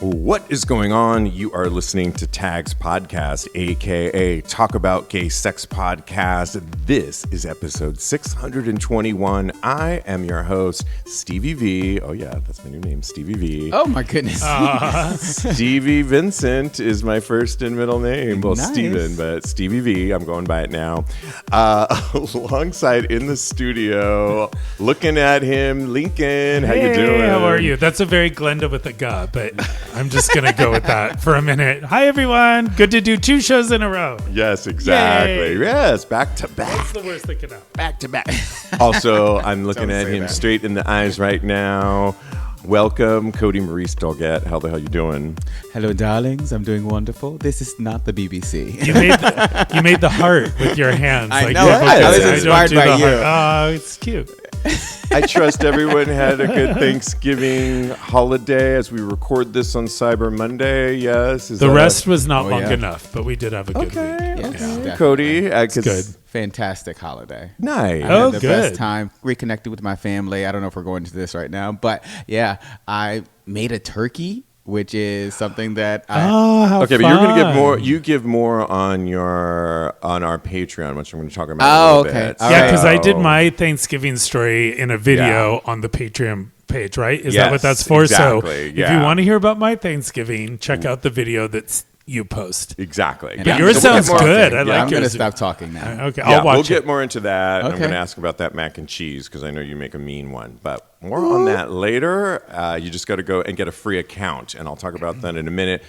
What is going on? You are listening to TAGSPodcast, aka Talk About Gay Sex Podcast. This is episode 621. I am your host, Stevie V. Oh yeah, that's my new name, Stevie V. Oh my goodness. Stevie Vincent is my first and middle name. Well, Nice. Steven, but Stevie V. I'm going by it now. Alongside in the studio, looking at him, Lincoln. How you doing? How are you? That's a very Glenda with a G, but I'm just going to go with that for a minute. Hi, everyone. Good to do 2 shows in a row. Yes, exactly. Yay. Yes, back to back. That's the worst that can happen. Back to back. Also, I'm looking Don't at say him that. straight in the eyes right now. Welcome, Kodi, Maurice, Doggette. How the hell you doing? Hello, darlings. I'm doing wonderful. This is not the BBC. You made the heart with your hands. I like, know. you I was don't inspired do by the you. heart. Oh, it's cute. I trust everyone had a good Thanksgiving holiday as we record this on Cyber Monday. Yes. Is The that rest was not Oh, long yeah. enough, but we did have a good Okay. week. Yes, Yeah. definitely. Cody? Good. Fantastic holiday. Nice. I Oh, had the good. best time reconnected with my family. I don't know if we're going to this right now, but yeah, I made a turkey, which is something that Oh, how Okay, but you're going to give fun. more. You give more on our Patreon, which I'm going to talk about. Oh, a little okay. bit. All Yeah, right. because I did So- my Thanksgiving story in a video on the Patreon page, right? Is that what Yes, that's for? exactly, So if yeah. you want to hear about my Thanksgiving, check out the video that's you post. Exactly. And Yeah. I'm yours gonna sounds stop good. talking. I like I'm going to yours. stop talking now. Okay, Yeah, I'll watch we'll it. get more into that. I'm Okay. going to ask about that mac and cheese because I know you make a mean one. But more on that later. You just got to go and get a free account, and I'll talk about that in a minute.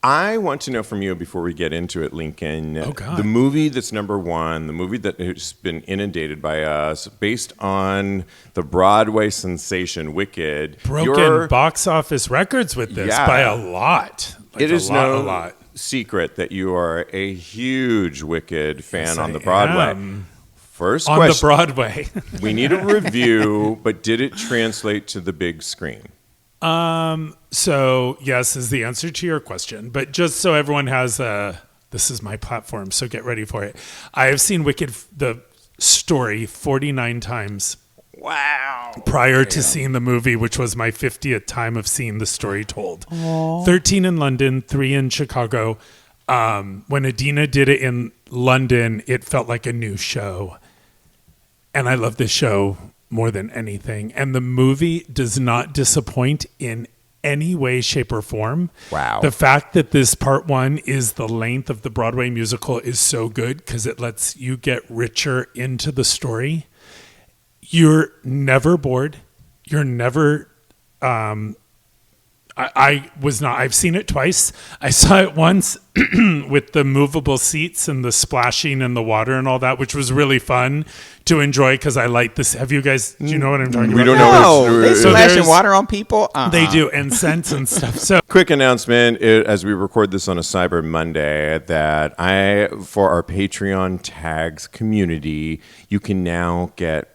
I want to know from you before we get into it, Lincoln, Oh, God. the movie that's number one, the movie that has been inundated by us, based on the Broadway sensation Wicked. Broken box office records with this Yeah. by a lot. Like It is a no lot. secret that you are a huge Wicked fan Yes, on the I Broadway. am. First On the question. Broadway. We need a review, but did it translate to the big screen? So yes is the answer to your question, but just so everyone has this is my platform, so get ready for it. I have seen Wicked, the story, 49 times Wow. prior to seeing the movie, which was my 50th time of seeing the story told. 13 in London, 3 in Chicago. When Adina did it in London, it felt like a new show. And I love this show more than anything. And the movie does not disappoint in any way, shape, or form. Wow. The fact that this part 1 is the length of the Broadway musical is so good because it lets you get richer into the story. You're never bored. You're never. I was not. I've seen it twice. I saw it once with the movable seats and the splashing in the water and all that, which was really fun to enjoy because I like this. Have you guys? Do you know what I'm talking We about? don't know. No, they So splashing there's- water on people? They do, and scents and stuff. So Quick announcement as we record this on a Cyber Monday that for our Patreon tags community, you can now get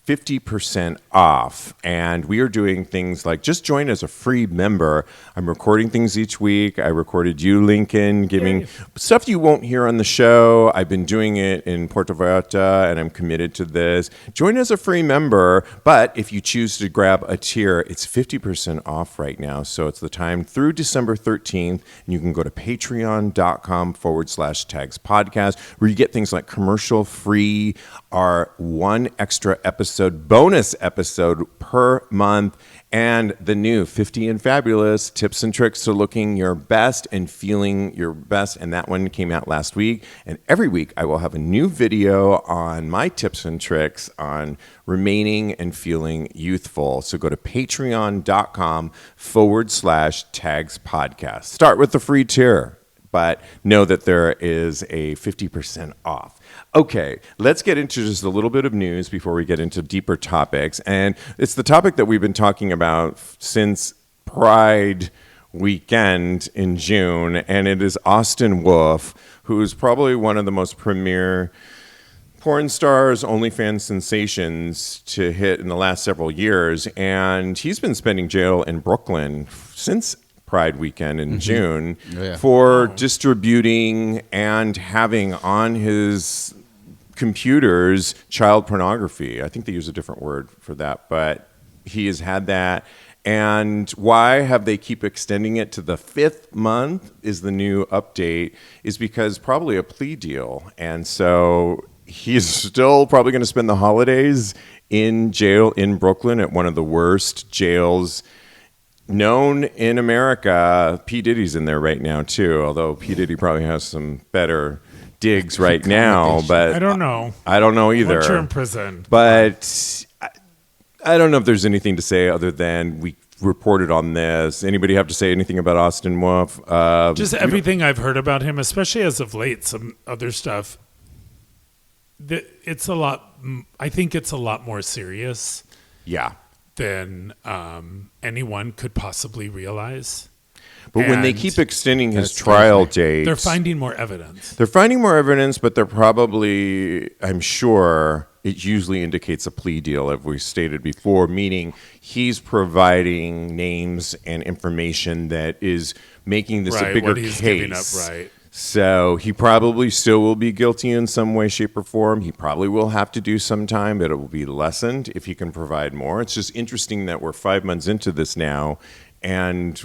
50% off, and we are doing things like just join as a free member. I'm recording things each week. I recorded you, Lincoln, giving stuff you won't hear on the show. I've been doing it in Puerto Vallarta, and I'm committed to this. Join as a free member, but if you choose to grab a tier, it's 50% off right now. So it's the time through December 13th, and you can go to patreon.com/TAGSPodcast, where you get things like commercial free, our one extra episode, bonus episode per month, and the new 50 and Fabulous tips and tricks to looking your best and feeling your best. And that one came out last week. And every week I will have a new video on my tips and tricks on remaining and feeling youthful. So go to patreon.com/TAGSPodcast. Start with the free tier, but know that there is a 50% off. Okay, let's get into just a little bit of news before we get into deeper topics. And it's the topic that we've been talking about since Pride weekend in June, and it is Austin Wolf, who's probably one of the most premier porn stars, OnlyFans sensations to hit in the last several years. And he's been spending jail in Brooklyn since Pride weekend in June for distributing and having on his computers child pornography. I think they use a different word for that, but he has had that. And why have they keep extending it to the 5th month is the new update, is because probably a plea deal. And so he's still probably going to spend the holidays in jail in Brooklyn at one of the worst jails known in America. P. Diddy's in there right now, too, although P. Diddy probably has some better digs right now. But I don't know. I don't know either. Once you're in prison. But I don't know if there's anything to say other than we reported on this. Anybody have to say anything about Austin Wolf? Just everything I've heard about him, especially as of late, some other stuff. It's a lot. I think it's a lot more serious. Yeah. Than anyone could possibly realize. But when they keep extending his trial date, they're finding more evidence. They're finding more evidence, but they're probably, I'm sure, it usually indicates a plea deal, as we stated before, meaning he's providing names and information that is making this a bigger case. Giving up, right. So he probably still will be guilty in some way, shape, or form. He probably will have to do some time, but it will be lessened if he can provide more. It's just interesting that we're 5 months into this now. And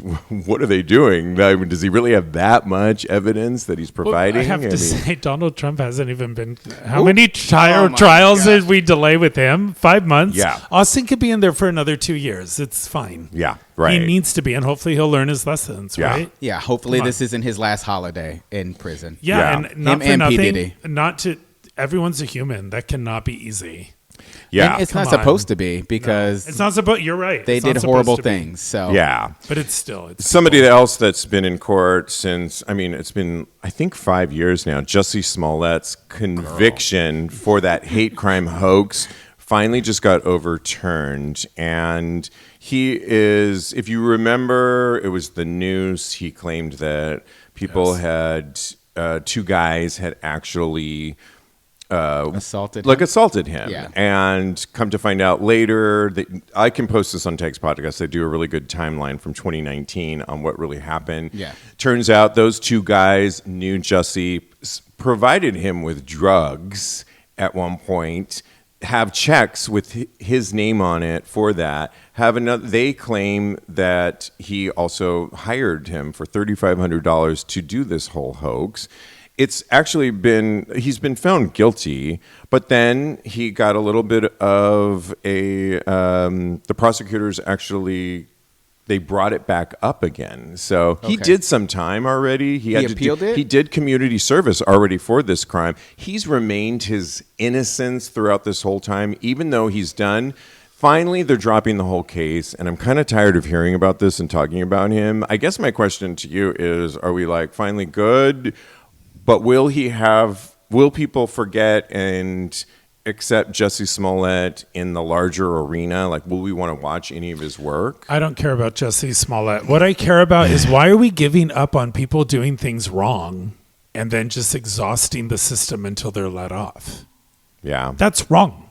what are they doing? I mean, does he really have that much evidence that he's providing? Well, I have to say, Donald Trump hasn't even been. How many trials did we delay with him? 5 months. Yeah. Austin could be in there for another 2 years. It's fine. Yeah, right. He needs to be, and hopefully he'll learn his lessons. Yeah. Right? Yeah. Hopefully this isn't his last holiday in prison. Yeah, and not him for and P. nothing. Diddy. Not to. Everyone's a human. That cannot be easy. Yeah, and it's not supposed to be because it's not supposed. You're right. They did horrible things. So yeah, but it's still somebody else that's been in court since. I mean, it's been I think 5 years now. Jussie Smollett's conviction for that hate crime hoax finally just got overturned, and he is. If you remember, it was the news. He claimed that people had 2 guys had actually. Assaulted him. Yeah. And come to find out later, that I can post this on TAGSPodcast. They do a really good timeline from 2019 on what really happened. Yeah. Turns out those 2 guys knew Jussie, provided him with drugs at one point, have checks with his name on it for that. They claim that he also hired him for $3,500 to do this whole hoax. It's actually he's been found guilty, but then he got a little bit of the prosecutors actually, they brought it back up again. So he did some time already. He appealed it? He did community service already for this crime. He's remained his innocence throughout this whole time, even though he's done. Finally, they're dropping the whole case, and I'm kind of tired of hearing about this and talking about him. I guess my question to you is, are we finally good? But will people forget and accept Jussie Smollett in the larger arena? Will we want to watch any of his work? I don't care about Jussie Smollett. What I care about is why are we giving up on people doing things wrong and then just exhausting the system until they're let off? Yeah. That's wrong.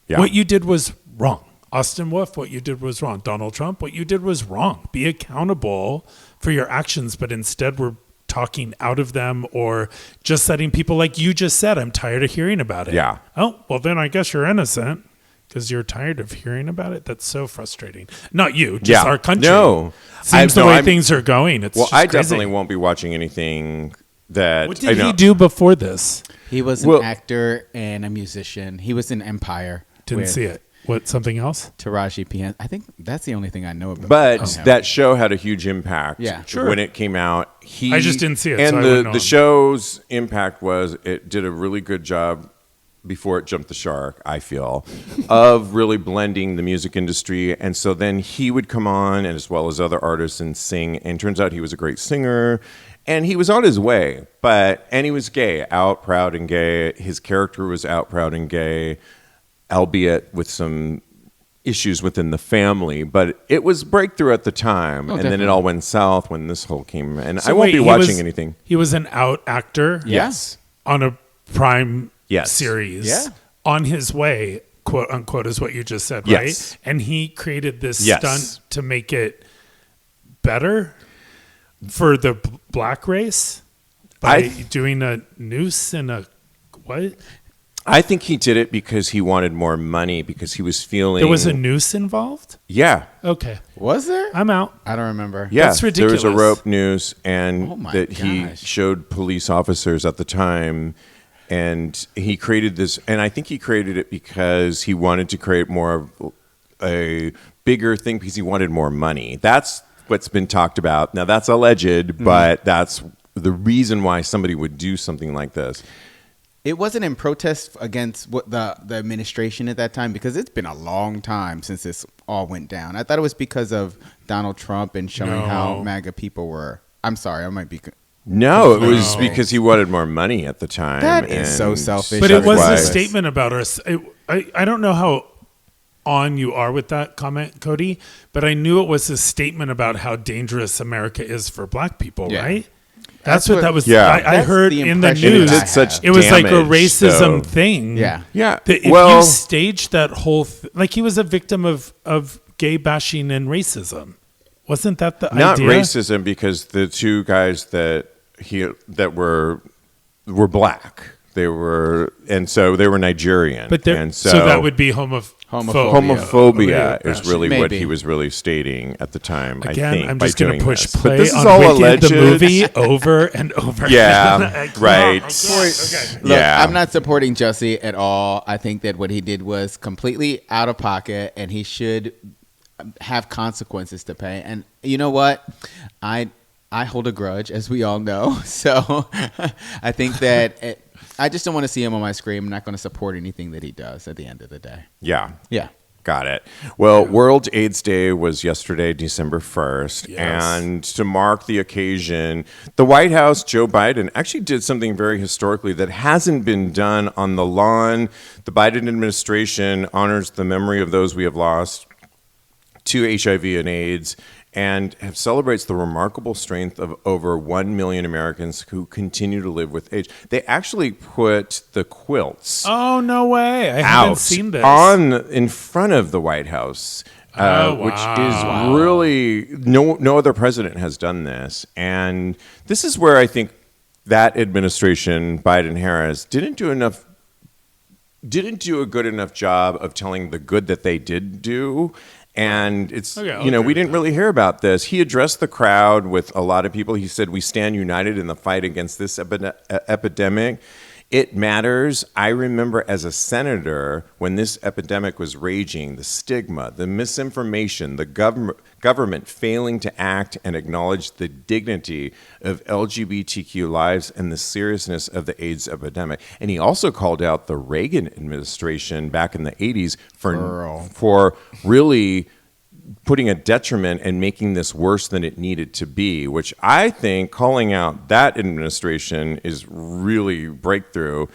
Yeah. What you did was wrong. Austin Wolf, what you did was wrong. Donald Trump, what you did was wrong. Be accountable for your actions, but instead we're talking out of them or just letting people, like you just said, I'm tired of hearing about it. Yeah. Oh, well, then I guess you're innocent because you're tired of hearing about it. That's so frustrating. Not you, just our country. No. Seems the way things are going. It's just I crazy. definitely won't be watching anything that... What did he do before this? He was an actor and a musician. He was in Empire. Didn't see it. What, something else? Taraji P. I think that's the only thing I know about. But that show had a huge impact when it came out. I just didn't see it. And so the show's impact was it did a really good job before it jumped the shark, I feel, of really blending the music industry. And so then he would come on, and as well as other artists, and sing. And turns out he was a great singer. And he was on his way. And he was gay, out, proud, and gay. His character was out, proud, and gay, albeit with some issues within the family, but it was breakthrough at the time, and then it all went south when this whole came. And I won't be watching anything. He was an out actor, yes, on a prime series, on his way, quote unquote, is what you just said, right? Yes. And he created this stunt to make it better for the black race by doing a noose and a what? I think he did it because he wanted more money, because he was feeling... There was a noose involved? Yeah. Okay. Was there? I'm out. I don't remember. Yeah, That's ridiculous. there was a rope noose, and my that he gosh. showed police officers at the time, and he created this, and I think he created it because he wanted to create more of a bigger thing because he wanted more money. That's what's been talked about. Now, that's alleged, but that's the reason why somebody would do something like this. It wasn't in protest against what the administration at that time, because it's been a long time since this all went down. I thought it was because of Donald Trump and showing how MAGA people were. I'm sorry, I might be... No, it was because he wanted more money at the time. That is so selfish. But it was why- a statement about us. I don't know how on you are with that comment, Kodi, but I knew it was a statement about how dangerous America is for black people, Yeah. right? That's what that was. Yeah. I That's heard the in the impression news. I It did such It was like a damage, racism so- thing. Yeah. Yeah. That if well, you staged that whole like he was a victim of gay bashing and racism. Wasn't that the not idea? racism, because the two guys that were black. They were Nigerian. But and so that would be homophobia is really what Maybe. he was really stating at the time. Again, I think, I'm by just going doing to push this. But play this is on all Wicked, alleged. the movie, over and over. Yeah, right. Look, Yeah. I'm not supporting Jussie at all. I think that what he did was completely out of pocket, and he should have consequences to pay. And you know what? I hold a grudge, as we all know. So I think that I just don't want to see him on my screen. I'm not going to support anything that he does at the end of the day. Yeah. Yeah. Got it. Well, World AIDS Day was yesterday, December 1st. Yes. And to mark the occasion, the White House, Joe Biden, actually did something very historically that hasn't been done on the lawn. The Biden administration honors the memory of those we have lost to HIV and AIDS, and celebrates the remarkable strength of over 1 million Americans who continue to live with AIDS. They actually put the quilts Oh, no way. I haven't out seen this. in front of the White House, which wow. is really no other president has done this. And this is where I think that administration, Biden-Harris, didn't do a good enough job of telling the good that they did do. And it's, Okay, I'll we agree didn't with really hear about this. He addressed the crowd with a lot of people. He said, "We stand united in the fight against this epidemic. It matters." I remember as a senator when this epidemic was raging, the stigma, the misinformation, the government failing to act and acknowledge the dignity of LGBTQ lives and the seriousness of the AIDS epidemic. And he also called out the Reagan administration back in the 80s for really putting a detriment and making this worse than it needed to be, which I think calling out that administration is really breakthrough,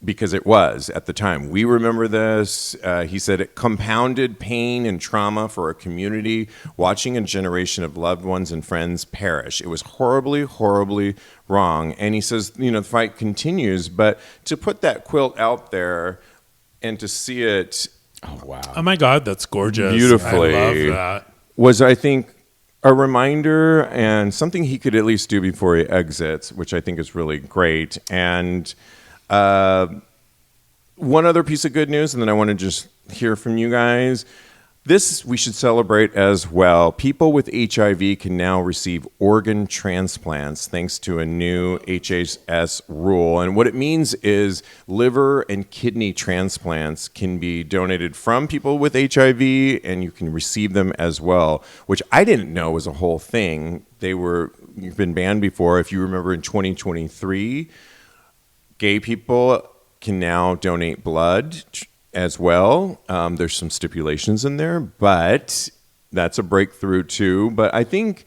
because it was at the time. We remember this. He said it compounded pain and trauma for a community watching a generation of loved ones and friends perish. It was horribly, horribly wrong. And he says, the fight continues, but to put that quilt out there and to see it Oh, wow. Oh, my God. That's gorgeous. beautifully I love that. was, I think, a reminder and something he could at least do before he exits, which I think is really great. And one other piece of good news, and then I want to just hear from you guys. This we should celebrate as well. People with HIV can now receive organ transplants thanks to a new HHS rule. And what it means is liver and kidney transplants can be donated from people with HIV, and you can receive them as well, which I didn't know was a whole thing. You've been banned before. If you remember in 2023, gay people can now donate blood as well. There's some stipulations in there, but that's a breakthrough too. But I think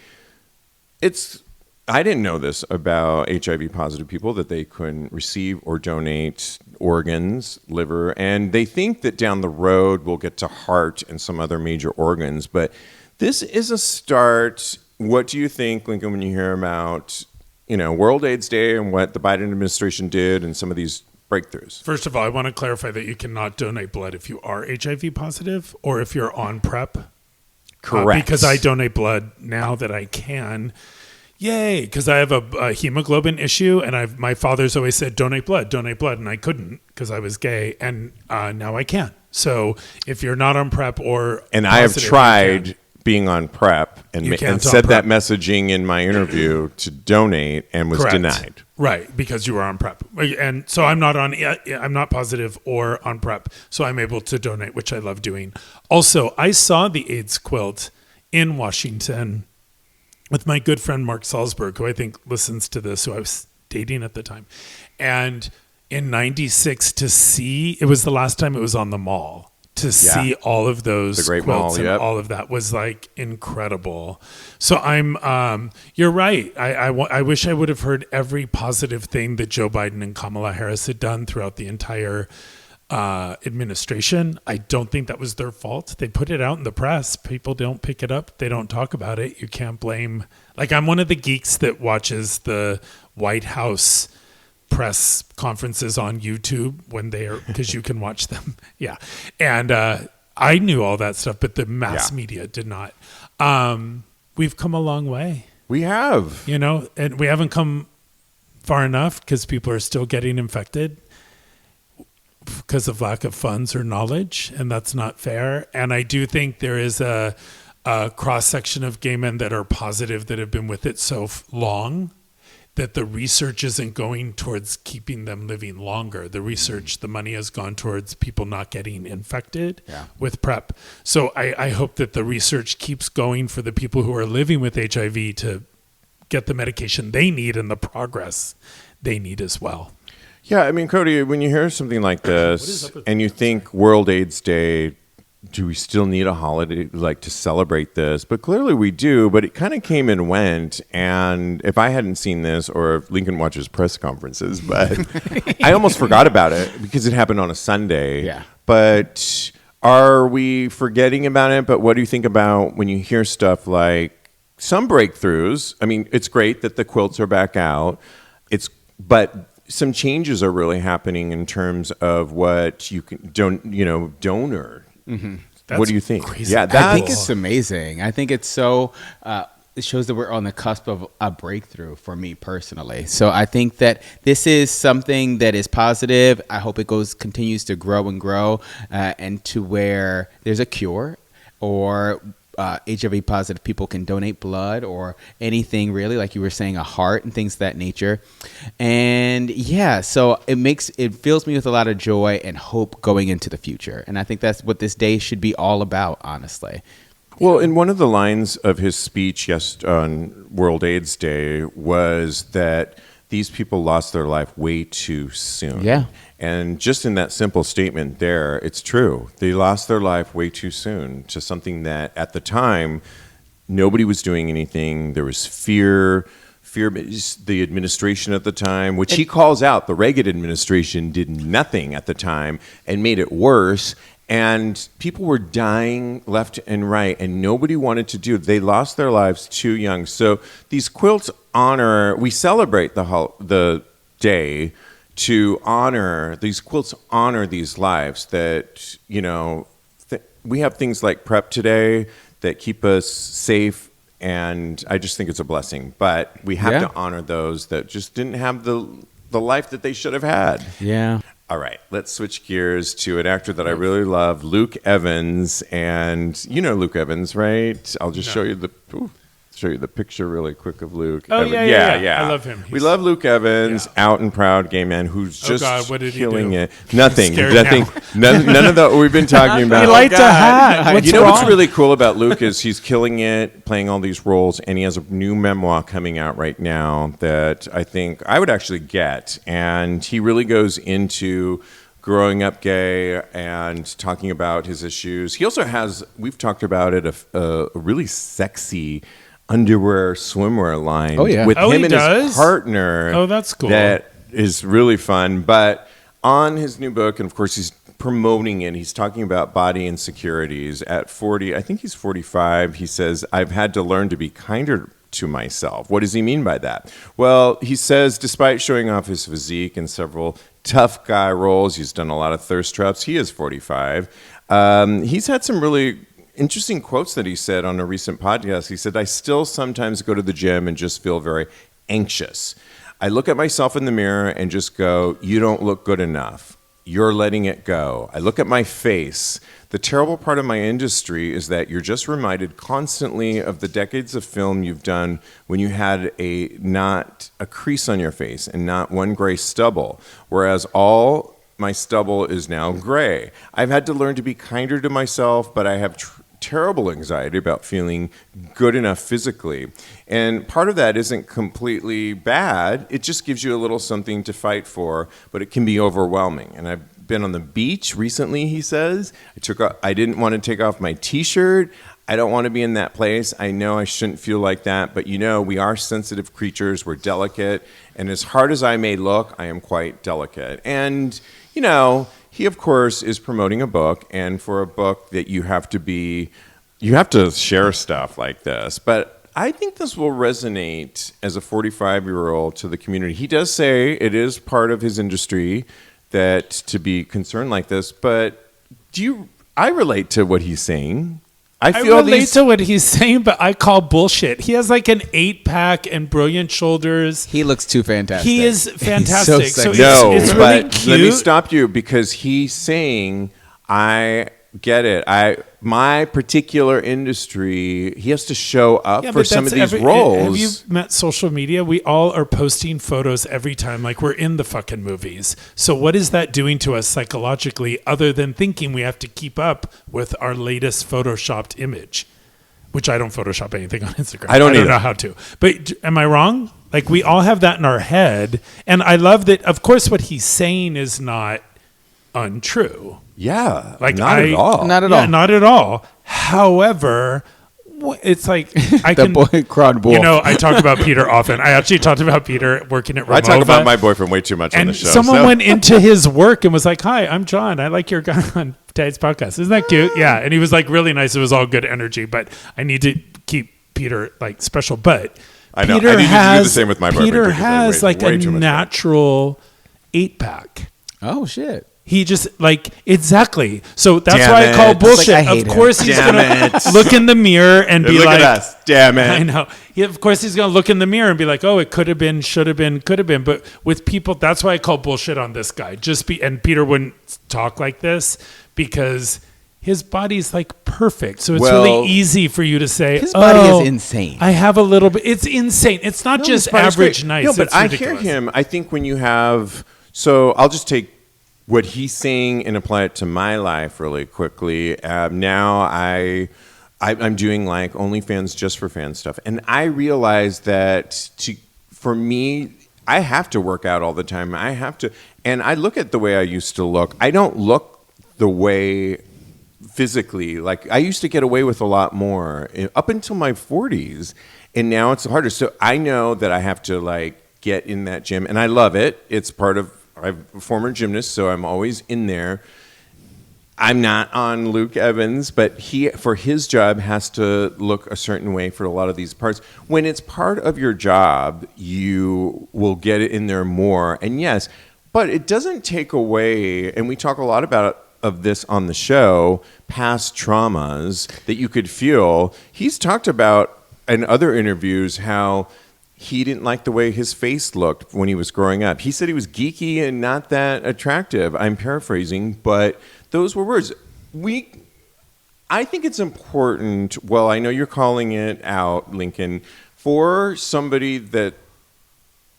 I didn't know this about HIV positive people, that they can receive or donate organs, liver, and they think that down the road we'll get to heart and some other major organs. But this is a start. What do you think, Lincoln, when you hear about, World AIDS Day and what the Biden administration did and some of these breakthroughs? First of all, I want to clarify that you cannot donate blood if you are HIV positive or if you're on PrEP. Correct. Because I donate blood now that I can. yay, because I have a hemoglobin issue, and my father's always said donate blood, and I couldn't because I was gay, and now I can. So if you're not on PrEP or and I have tried being on PrEP and said that messaging in my interview to donate and was denied. Right, because you were on PrEP, and so I'm not positive or on PrEP, so I'm able to donate, which I love doing. Also, I saw the AIDS quilt in Washington with my good friend Mark Salzberg, who I think listens to this, who I was dating at the time, and in '96 to see, it was the last time it was on the mall. To see all of those quilts mall, and all of that was like incredible. So you're right. I wish I would have heard every positive thing that Joe Biden and Kamala Harris had done throughout the entire administration. I don't think that was their fault. They put it out in the press. People don't pick it up. They don't talk about it. You can't blame. Like, I'm one of the geeks that watches the White House press conferences on YouTube when they are, because you can watch them. Yeah. And I knew all that stuff, but the mass media did not. We've come a long way. We have. And we haven't come far enough because people are still getting infected because of lack of funds or knowledge, and that's not fair. And I do think there is a cross-section of gay men that are positive that have been with it so long that the research isn't going towards keeping them living longer. The research, the money has gone towards people not getting infected with PrEP. So I hope that the research keeps going for the people who are living with HIV to get the medication they need and the progress they need as well. Yeah, I mean, Kodi, when you hear something like this and you think World AIDS Day, do we still need a holiday like to celebrate this? But clearly we do, but it kind of came and went. And if I hadn't seen this, or if Lincoln watches press conferences, but I almost forgot about it because it happened on a Sunday. Yeah. But are we forgetting about it? But what do you think about when you hear stuff like some breakthroughs? I mean, it's great that the quilts are back out. But some changes are really happening in terms of what you can donor. Mm-hmm. What do you think? Crazy. Yeah, I think it's amazing. I think it's so. It shows that we're on the cusp of a breakthrough for me personally. So I think that this is something that is positive. I hope it continues to grow and grow, and to where there's a cure, or HIV positive people can donate blood or anything really, like you were saying, a heart and things of that nature. And so it fills me with a lot of joy and hope going into the future. And I think that's what this day should be all about, honestly. Well, in one of the lines of his speech on World AIDS Day was that these people lost their life way too soon. Yeah. And just in that simple statement there, it's true. They lost their life way too soon to something that at the time, nobody was doing anything. There was fear, the administration at the time, which he calls out, the Reagan administration did nothing at the time and made it worse. And people were dying left and right, and nobody wanted to do it. They lost their lives too young. So these quilts we celebrate the day to honor, these quilts honor these lives that, we have things like PrEP today that keep us safe, and I just think it's a blessing. But we have to honor those that just didn't have the life that they should have had. Yeah. All right, let's switch gears to an actor that I really love, Luke Evans. And you know Luke Evans, right? I'll just show you the picture really quick of Luke. Oh, Evans. Yeah. I love him. We love Luke Evans, out and proud gay man who's just killing it. Nothing. None of that we've been talking about. He liked a hat. What's wrong? What's really cool about Luke is he's killing it, playing all these roles, and he has a new memoir coming out right now that I think I would actually get. And he really goes into growing up gay and talking about his issues. He also has, we've talked about it, a really sexy underwear, swimwear line with him and his partner. Oh, that's cool. That is really fun. But on his new book, and of course he's promoting it, he's talking about body insecurities. At 40, I think he's 45, he says, I've had to learn to be kinder to myself. What does he mean by that? Well, he says, despite showing off his physique in several tough guy roles, he's done a lot of thirst traps. He is 45. He's had some really interesting quotes that he said on a recent podcast. He said, I still sometimes go to the gym and just feel very anxious. I look at myself in the mirror and just go, you don't look good enough. You're letting it go. I look at my face. The terrible part of my industry is that you're just reminded constantly of the decades of film you've done when you had not a crease on your face and not one gray stubble, whereas all my stubble is now gray. I've had to learn to be kinder to myself, but I have terrible anxiety about feeling good enough physically. And part of that isn't completely bad. It just gives you a little something to fight for, but it can be overwhelming. And I've been on the beach recently, he says. I didn't want to take off my t-shirt. I don't want to be in that place. I know I shouldn't feel like that, but we are sensitive creatures. We're delicate. And as hard as I may look, I am quite delicate. And, he, of course, is promoting a book, and for a book that you have to share stuff like this. But I think this will resonate as a 45-year-old to the community. He does say it is part of his industry that to be concerned like this, but I relate to what he's saying. I relate to what he's saying, but I call bullshit. He has like an 8-pack and brilliant shoulders. He looks too fantastic. He is fantastic. He's so it's really but cute. Let me stop you because he's saying, I get it. My particular industry, he has to show up for some of these roles. Have you met social media? We all are posting photos every time like we're in the fucking movies. So what is that doing to us psychologically other than thinking we have to keep up with our latest photoshopped image? Which I don't Photoshop anything on Instagram. I don't know how to. But am I wrong? Like we all have that in our head. And I love that, of course, what he's saying is not untrue. Yeah, like not at all. Not at all. Not at all. However, it's like I the can. boy crowd wolf. I talk about Peter often. I actually talked about Peter working at Remova. I talk about my boyfriend way too much on the show. Someone went into his work and was like, "Hi, I'm John. I like your guy on TAGSPodcast. Isn't that cute?" Yeah, and he was like really nice. It was all good energy, but I need to keep Peter like special. But I know. Peter I need has to do the same with my boyfriend. Peter has like a natural 8-pack. Oh shit. He just exactly. So that's Damn why I call it. bullshit. Like, I hate of course him. he's Damn gonna it. look in the mirror and be Look like, at us. Damn it. I know. Of course he's gonna look in the mirror and be like, oh, it could have been, should have been, could have been. But with people, that's why I call bullshit on this guy. And Peter wouldn't talk like this because his body's like perfect. So it's really easy for you to say, his body is insane. I have a little bit. It's insane. It's not just average nice. No, but it's I ridiculous. hear him. I think when you have, so I'll just take what he's saying and apply it to my life really quickly. Now I'm doing like OnlyFans just for fan stuff, and I realize that for me, I have to work out all the time. I have to, and I look at the way I used to look. I don't look the way physically like I used to get away with a lot more up until my 40s, and now it's harder. So I know that I have to like get in that gym, and I love it. It's part of. I'm a former gymnast, so I'm always in there. I'm not on Luke Evans, but he, for his job, has to look a certain way for a lot of these parts. When it's part of your job, you will get it in there more. And yes, but it doesn't take away, and we talk a lot about of this on the show, past traumas that you could feel. He's talked about in other interviews how he didn't like the way his face looked when he was growing up. He said he was geeky and not that attractive. I'm paraphrasing, but those were words. I think it's important, well, I know you're calling it out, Lincoln, for somebody that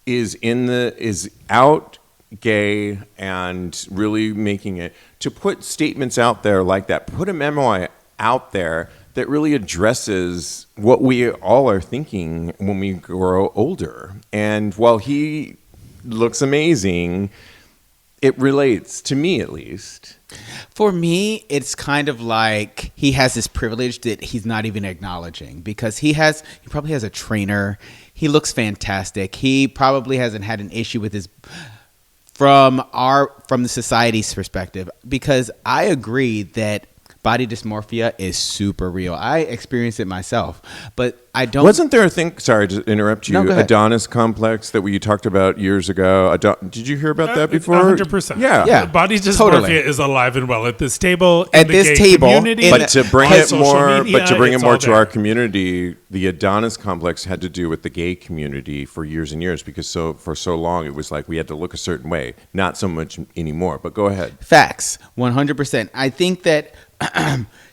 is out gay and really making it, to put statements out there like that, put a memo out there that really addresses what we all are thinking when we grow older. And while he looks amazing, it relates to me, at least. For me, it's kind of like he has this privilege that he's not even acknowledging because he probably has a trainer. He looks fantastic. He probably hasn't had an issue with his from the society's perspective, because I agree that body dysmorphia is super real. I experienced it myself, but I don't. Wasn't there a thing? Sorry to interrupt you. No, go ahead. Adonis complex that you talked about years ago. Did you hear about that before? 100%. Yeah. Body dysmorphia Totally. is alive and well at this table. At in the this gay table, community, But to bring on it social more, media, it's all to there. our community, the Adonis complex had to do with the gay community for years and years because for so long it was like we had to look a certain way, not so much anymore. But go ahead. Facts, 100%. I think that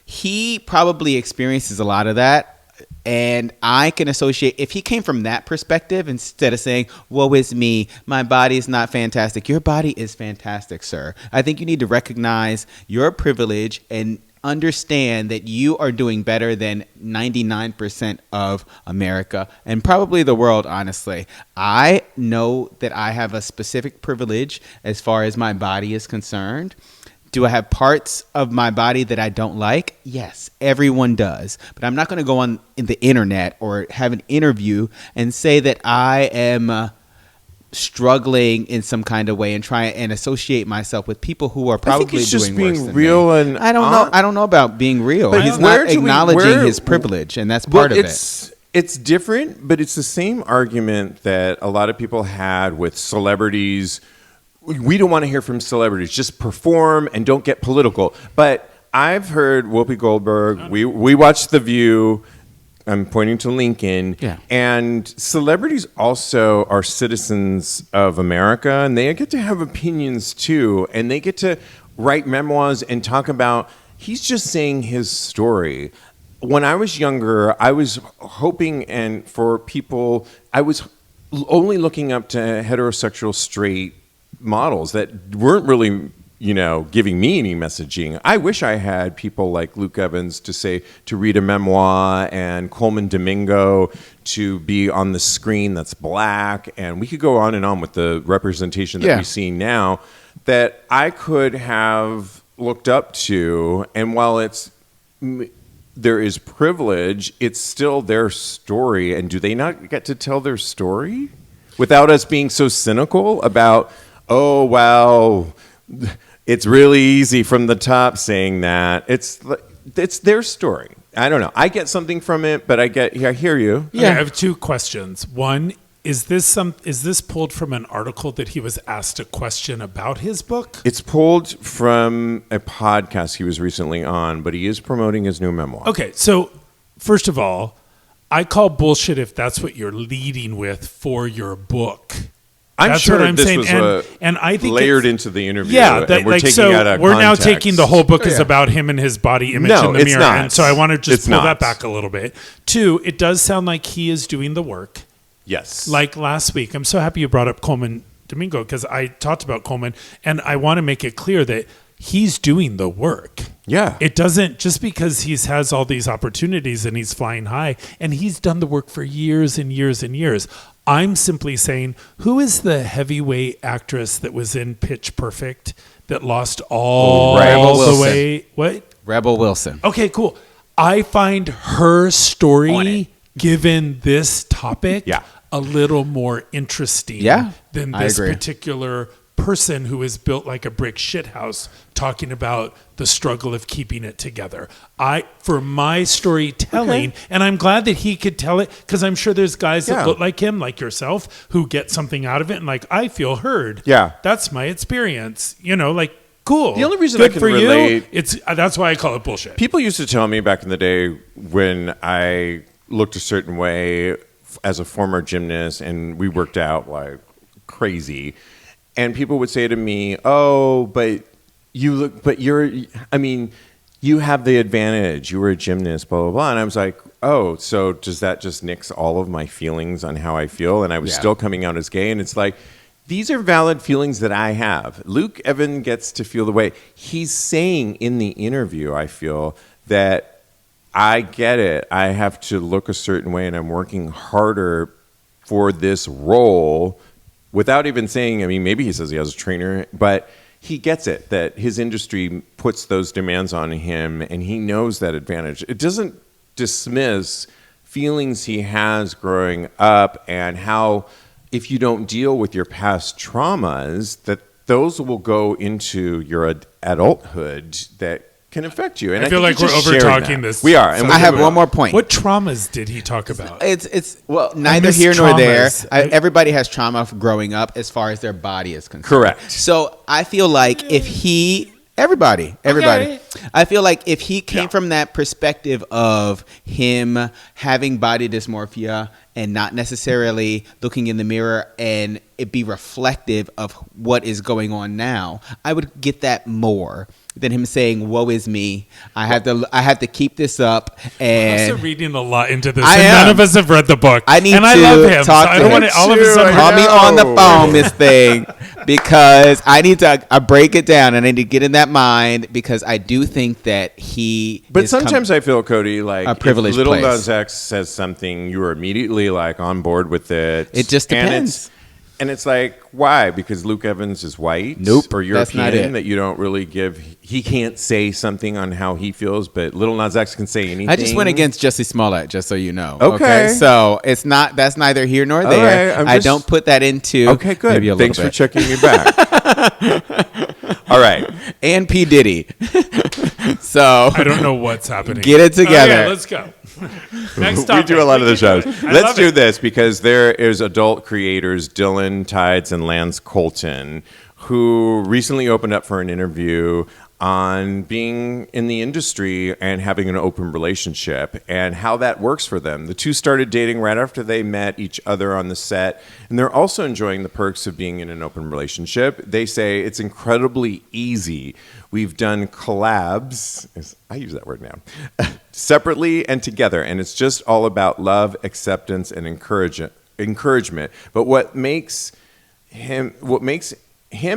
he probably experiences a lot of that. And I can associate, if he came from that perspective, instead of saying, woe is me, my body is not fantastic. Your body is fantastic, sir. I think you need to recognize your privilege and understand that you are doing better than 99% of America and probably the world, honestly. I know that I have a specific privilege as far as my body is concerned. Do I have parts of my body that I don't like? Yes, everyone does. But I'm not going to go on in the internet or have an interview and say that I am struggling in some kind of way and try and associate myself with people who are probably I think he's just doing worse being than real me. and I don't know. I don't know about being real. But He's where not do we- acknowledging where- his privilege, and that's part of it. It's different, but it's the same argument that a lot of people had with celebrities. We don't want to hear from celebrities. Just perform and don't get political. But I've heard Whoopi Goldberg. We watched The View. I'm pointing to Lincoln. Yeah. And celebrities also are citizens of America, and they get to have opinions too, and they get to write memoirs and talk about. He's just saying his story. When I was younger, I was hoping and for people. I was only looking up to heterosexual straight models that weren't really, giving me any messaging. I wish I had people like Luke Evans to read a memoir and Coleman Domingo to be on the screen that's black. And we could go on and on with the representation that we see now that I could have looked up to. And while there is privilege, it's still their story. And do they not get to tell their story without us being so cynical about, oh, well, it's really easy from the top saying that. It's their story. I don't know. I get something from it, but I hear you. Okay, I have two questions. One, is this pulled from an article that he was asked a question about his book? It's pulled from a podcast he was recently on, but he is promoting his new memoir. Okay, so first of all, I call bullshit if that's what you're leading with for your book. I'm That's sure what I'm this saying. was and I think layered into the interview. Yeah, and we're taking out of we're now context. taking the whole book is about him and his body image No, in the it's mirror, not. and so I want to just It's pull not. that back a little bit. Two, it does sound like he is doing the work. Yes. Like last week, I'm so happy you brought up Coleman Domingo because I talked about Coleman, and I want to make it clear that he's doing the work. Yeah. It doesn't, just because he has all these opportunities and he's flying high, and he's done the work for years and years and years. I'm simply saying, who is the heavyweight actress that was in Pitch Perfect that lost all Rebel the Wilson. way? What? Rebel Wilson. Okay, cool. I find her story, given this topic, a little more interesting than this particular person who is built like a brick shithouse talking about the struggle of keeping it together. For my storytelling, and I'm glad that he could tell it because I'm sure there's guys that look like him, like yourself, who get something out of it and like, I feel heard. Yeah. That's my experience. Cool. The only reason Good I can for relate- you. That's why I call it bullshit. People used to tell me back in the day when I looked a certain way as a former gymnast and we worked out like crazy. And people would say to me, "Oh, but you have the advantage. You were a gymnast, blah, blah, blah." And I was like, "Oh, so does that just nix all of my feelings on how I feel?" And I was still coming out as gay. And it's like, these are valid feelings that I have. Luke Evan gets to feel the way. He's saying in the interview, I feel, that I get it. I have to look a certain way, and I'm working harder for this role. Without even saying, maybe he says he has a trainer, but he gets it, that his industry puts those demands on him, and he knows that advantage. It doesn't dismiss feelings he has growing up and how, if you don't deal with your past traumas, that those will go into your adulthood that can affect you. And I feel think like we're just over sharing talking that. this. We are. And I have one more point. What traumas did he talk about? It's well, neither miss here nor there. traumas. Everybody has trauma growing up as far as their body is concerned. Correct. So I feel like if he, everybody, Okay. I feel like if he came from that perspective of him having body dysmorphia and not necessarily looking in the mirror and it be reflective of what is going on now, I would get that more than him saying, "Woe is me. I have to keep this up." And I'm also reading a lot into this. I And am. none of us have read the book. I need and to I love him. talk so I to don't want him. to all of a sudden. I call me on the know. phone, Miss Thing, because I need to break it down and I need to get in that mind because I do think that he. But is sometimes I feel, Cody, like a privileged if Little place. Nas X says something, you are immediately like on board with it. It just depends. And it's like, why? Because Luke Evans is white? Nope, Or that's not European it. that you don't really give. He can't say something on how he feels, but Little Nas X can say anything. I just went against Jussie Smollett, just so you know. Okay. So it's not. That's neither here nor there. right, I'm I just- don't put that into. Okay, good. Maybe a Thanks little for bit. checking me back. All right. And P Diddy. So I don't know what's happening. Get it together. Okay, let's go. Next We topic. do a lot of the shows. I Let's love do it. this because there is adult creators Dylan Tides and Lance Colton who recently opened up for an interview on being in the industry and having an open relationship and how that works for them. The two started dating right after they met each other on the set, and they're also enjoying the perks of being in an open relationship. They say it's incredibly easy. We've done collabs, I use that word now, separately and together, and it's just all about love, acceptance, and encouragement. But what makes him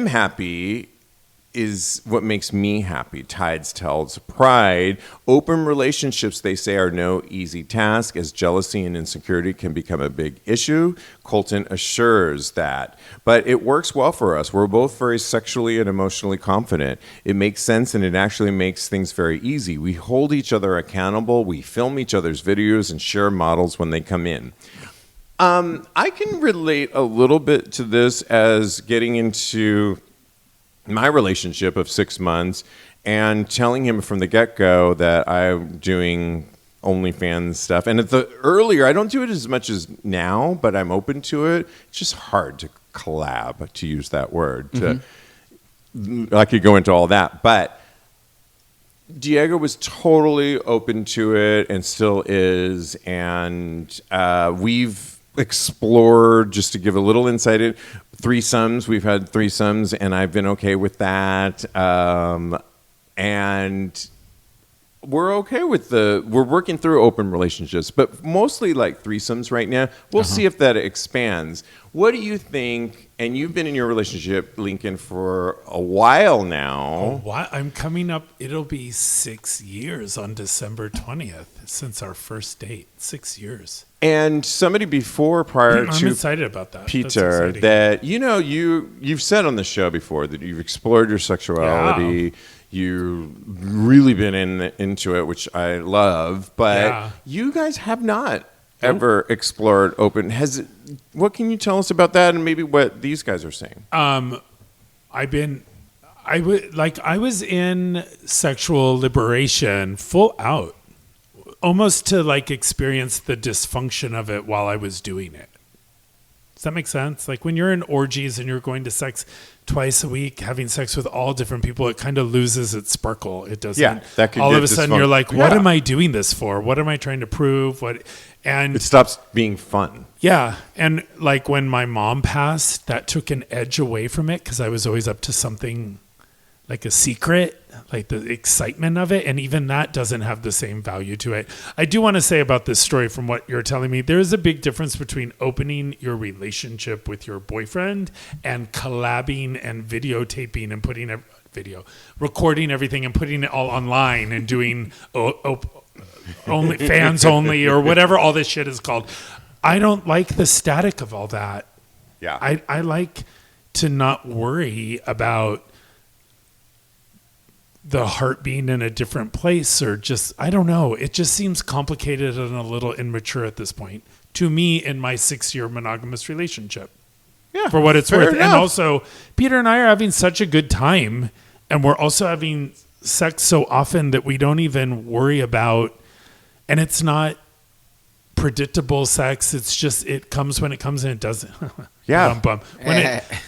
happy is what makes me happy. Tides tells Pride. Open relationships, they say, are no easy task, as jealousy and insecurity can become a big issue. Colton assures that. But it works well for us. We're both very sexually and emotionally confident. It makes sense, and it actually makes things very easy. We hold each other accountable. We film each other's videos and share models when they come in. I can relate a little bit to this as getting into my relationship of 6 months and telling him from the get-go that I'm doing OnlyFans stuff. And earlier, I don't do it as much as now, but I'm open to it. It's just hard to collab, to use that word. I could go into all that, but Diego was totally open to it and still is. And we've explored, just to give a little insight, threesomes. We've had threesomes, and I've been okay with that. And we're okay with we're working through open relationships, but mostly like threesomes right now. We'll see if that expands. What do you think? And you've been in your relationship, Lincoln, for a while now. What? I'm coming up. It'll be 6 years on December 20th since our first date. 6 years. And somebody prior I'm to excited about that. That's Peter, exciting. that you've said on the show before that you've explored your sexuality. Yeah. You've really been into it, which I love. But Yeah. you guys have not ever explored open. What can you tell us about that, and maybe what these guys are saying? I was in sexual liberation full out, almost to like experience the dysfunction of it while I was doing it. Does that make sense? Like when you're in orgies and you're going to sex twice a week, having sex with all different people, it kind of loses its sparkle. It doesn't. Yeah, that could all get of a sudden you're like, what Yeah. am I doing this for? What am I trying to prove? And It stops being fun. yeah. And like when my mom passed, that took an edge away from it because I was always up to something like a secret, like the excitement of it. And even that doesn't have the same value to it. I do want to say about this story from what you're telling me, there is a big difference between opening your relationship with your boyfriend and collabing and videotaping and recording everything and putting it all online and doing only fans only or whatever all this shit is called. I don't like the static of all that. Yeah. I like to not worry about the heart being in a different place or just, I don't know. It just seems complicated and a little immature at this point to me in my 6-year monogamous relationship. Yeah, For what it's fair worth. enough. And also, Peter and I are having such a good time, and we're also having sex so often that we don't even worry about, and it's not predictable sex. It's just, it comes when it comes and it doesn't. Yeah.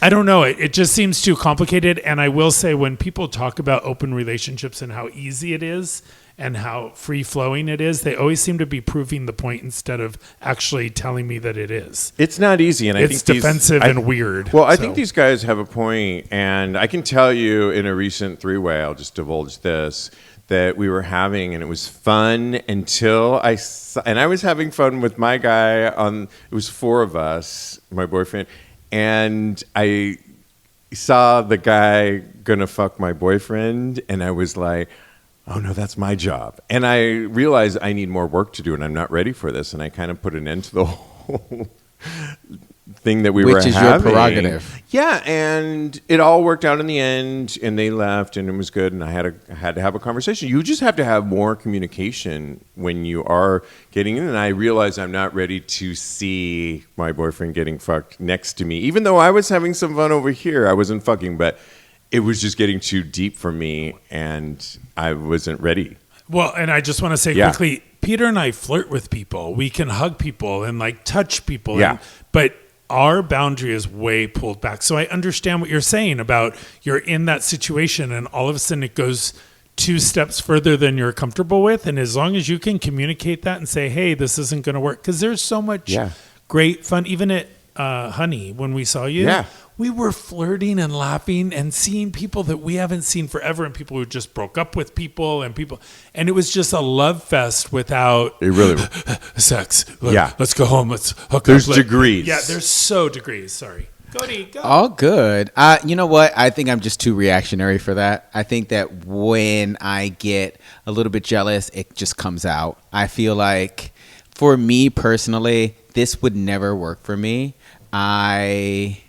I don't know. It just seems too complicated. And I will say, when people talk about open relationships and how easy it is and how free flowing it is, they always seem to be proving the point instead of actually telling me that it is. It's not easy. And I It's think defensive and weird. Well, I think these guys have a point, and I can tell you in a recent three-way, I'll just divulge this, that we were having, and it was fun until I was having fun with my guy it was four of us, my boyfriend, and I saw the guy gonna fuck my boyfriend, and I was like, oh no, that's my job. And I realized I need more work to do, and I'm not ready for this, and I kind of put an end to the whole thing that we were having. Which is your prerogative. Yeah, and it all worked out in the end, and they left, and it was good, and I had to have a conversation. You just have to have more communication when you are getting in, and I realized I'm not ready to see my boyfriend getting fucked next to me. Even though I was having some fun over here, I wasn't fucking, but it was just getting too deep for me, and I wasn't ready. Well, and I just want to say quickly, Peter and I flirt with people. We can hug people and like touch people. Yeah. But our boundary is way pulled back. So I understand what you're saying about you're in that situation and all of a sudden it goes 2 steps further than you're comfortable with. And as long as you can communicate that and say, hey, this isn't going to work. Because there's so much great fun. Even at Honey, when we saw you, we were flirting and laughing and seeing people that we haven't seen forever, and people who just broke up with people, and it was just a love fest without sex. Let's go home. Let's hook up. There's degrees. Yeah, there's so degrees. Sorry. Kodi, go. All good. You know what? I think I'm just too reactionary for that. I think that when I get a little bit jealous, it just comes out. I feel like, for me personally, this would never work for me. I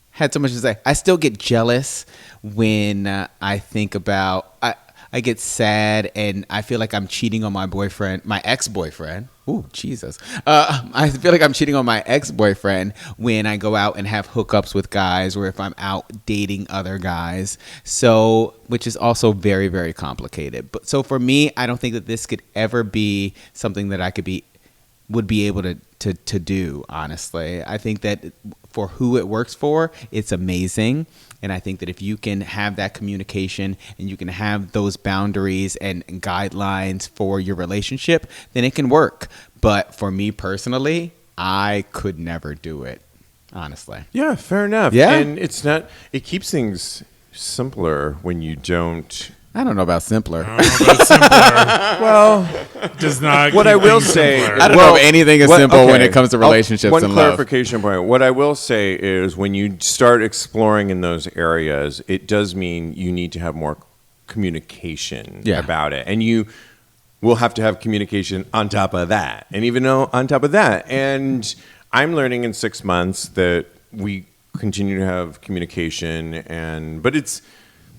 had so much to say. I still get jealous when I think about, I get sad and I feel like I'm cheating on my boyfriend, my ex-boyfriend. Ooh, Jesus. I feel like I'm cheating on my ex-boyfriend when I go out and have hookups with guys, or if I'm out dating other guys. So, which is also very, very complicated. But so for me, I don't think that this could ever be something that I would be able to do, honestly. I think that for who it works for, it's amazing. And I think that if you can have that communication and you can have those boundaries and guidelines for your relationship, then it can work. But for me personally, I could never do it, honestly. Yeah, fair enough. Yeah. And it keeps things simpler when you don't. I don't know about simpler. Well, does not. What I will say, I don't know if anything is simple when it comes to relationships and love. One clarification point. What I will say is, when you start exploring in those areas, it does mean you need to have more communication about it, and you will have to have communication on top of that, and even on top of that. And I'm learning in 6 months that we continue to have communication, but it's.